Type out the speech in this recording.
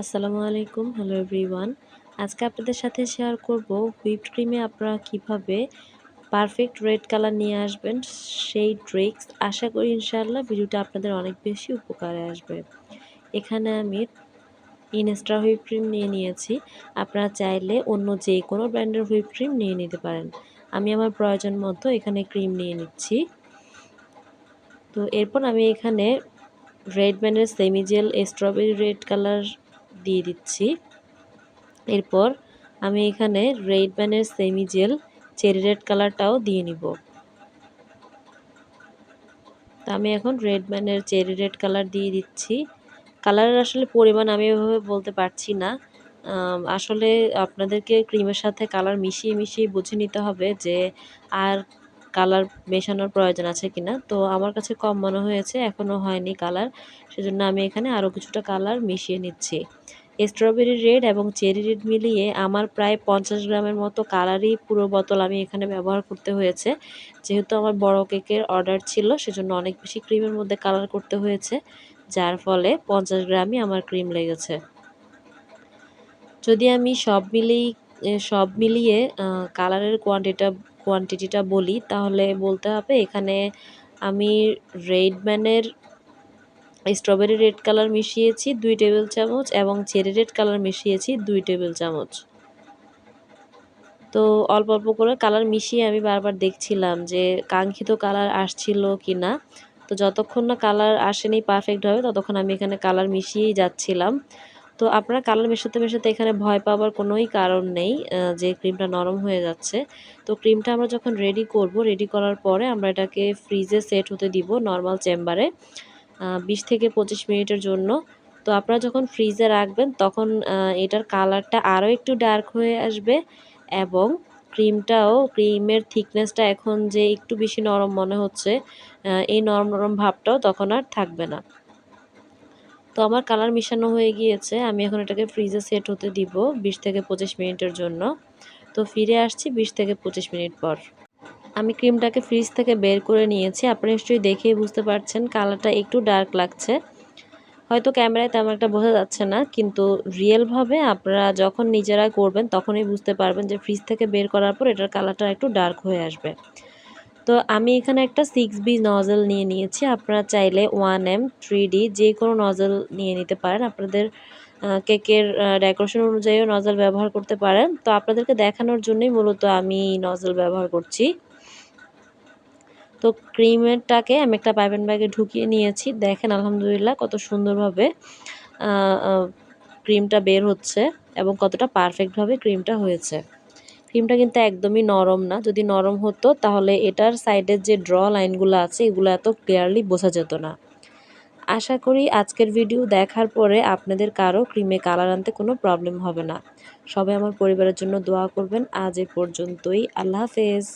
আসসালামু আলাইকুম, hello everyone. আজকে আপনাদের সাথে শেয়ার করব হুইপড ক্রিমে আপনারা কিভাবে পারফেক্ট রেড কালার নিয়ে আসবেন সেই ট্রিক্স। আশা করি ইনশাআল্লাহ ভিডিওটা আপনাদের অনেক বেশি উপকারে আসবে। এখানে আমি ইনস্টা হুইপ ক্রিম নিয়ে নিয়েছি। আপনারা চাইলে অন্য যে কোনো ব্র্যান্ডের হুইপ ক্রিম নিয়ে নিতে পারেন। আমি আমার প্রয়োজন মতো এখানে ক্রিম নিয়ে নিচ্ছি। তো এরপর আমি এখানে রেড ব্যান্ডের semi gel strawberry red colour দিয়ে দিচ্ছি। এরপর আমি এখানে রেড ব্যানের সেমি জেল চেরি রেড কালারটাও দিয়ে নিব। তো আমি এখন রেড ব্যানের চেরি রেড কালার দিয়ে দিচ্ছি। কালারের আসলে পরিমাণ আমি এভাবে বলতে পারছি না। আসলে আপনাদেরকে ক্রিমের সাথে কালার মিশিয়ে মিশিয়ে বুঝে নিতে হবে যে আর কালার মেশানোর প্রয়োজন আছে কিনা। তো আমার কাছে কম মনে হয়েছে, এখনও হয়নি কালার, সেজন্য আমি এখানে আরও কিছুটা কালার মিশিয়ে নিচ্ছি। স্ট্রবেরি রেড এবং চেরি রেড মিলিয়ে আমার প্রায় 50 গ্রামের মতো কালারই পুরো বোতল আমি এখানে ব্যবহার করতে হয়েছে। যেহেতু আমার বড় কেকের অর্ডার ছিল, সেজন্য অনেক বেশি ক্রিমের মধ্যে কালার করতে হয়েছে, যার ফলে 50 গ্রামই আমার ক্রিম লেগেছে। যদি আমি সব মিলিয়ে কালারের কোয়ান্টিটিটা বলি, তাহলে বলতে হবে এখানে আমি রেড ম্যানের স্ট্রবেরি রেড কালার মিশিয়েছি 2 টেবিল চামচ এবং চেরি রেড কালার মিশিয়েছি 2 টেবিল চামচ। তো অল্প অল্প করে কালার মিশিয়ে আমি বারবার দেখছিলাম যে কাঙ্ক্ষিত কালার আসছিল কিনা। তো যতক্ষণ না কালার আসেনি পারফেক্টভাবে, ততক্ষণ আমি এখানে কালার মিশিয়েই যাচ্ছিলাম। তো আপনারা কালার মেশাতে মেশাতে এখানে ভয় পাওয়ার কোনোই কারণ নেই যে ক্রিমটা নরম হয়ে যাচ্ছে। তো ক্রিমটা আমরা যখন রেডি করার পরে আমরা এটাকে ফ্রিজে সেট হতে দিব নরমাল চেম্বারে 20 থেকে 25 মিনিটের জন্য। তো আপনারা যখন ফ্রিজে রাখবেন তখন এটার কালারটা আরও একটু ডার্ক হয়ে আসবে এবং ক্রিমের থিকনেসটা এখন যে একটু বেশি নরম মনে হচ্ছে, এই নরম নরম ভাবটাও তখন আর থাকবে না। তো আমার কালার মিশানো হয়ে গিয়েছে, আমি এখন এটাকে ফ্রিজে সেট হতে দিব 20 থেকে 25 মিনিটের জন্য। তো ফিরে আসছি 20 থেকে 25 মিনিট পর। আমি ক্রিমটাকে ফ্রিজ থেকে বের করে নিয়েছি। আপনারা নিশ্চয়ই দেখেই বুঝতে পারছেন কালারটা একটু ডার্ক লাগছে। হয়তো ক্যামেরায় তেমন একটা বোঝা যাচ্ছে না, কিন্তু রিয়েলভাবে আপনারা যখন নিজেরা করবেন তখনই বুঝতে পারবেন যে ফ্রিজ থেকে বের করার পর এটার কালারটা একটু ডার্ক হয়ে আসবে। তো আমি এখানে একটা 6B নজল নিয়ে নিয়েছি। আপনারা চাইলে 1M 3D যে কোনো নজল নিয়ে নিতে পারেন। আপনাদের কেকের ডেকোরেশন অনুযায়ীও নজল ব্যবহার করতে পারেন। তো আপনাদেরকে দেখানোর জন্যই মূলত আমি নজল ব্যবহার করছি। তো ক্রিমেরটাকে আমি একটা পাইপিং ব্যাগে ঢুকিয়ে নিয়েছি। দেখেন আলহামদুলিল্লাহ কত সুন্দরভাবে ক্রিমটা বের হচ্ছে এবং কতটা পারফেক্টভাবে ক্রিমটা হয়েছে। ক্রিমটা কিন্তু একদমই নরম না। যদি নরম হতো তাহলে এটার সাইডের যে ড্র লাইনগুলো আছে এগুলো এত ক্লিয়ারলি বোঝা যেত না। আশা করি আজকের ভিডিও দেখার পরে আপনাদের কারো ক্রিমে কালার আনতে কোনো প্রবলেম হবে না। সবাই আমার পরিবারের জন্য দোয়া করবেন। আজ এ পর্যন্তই। আল্লাহ হাফেজ।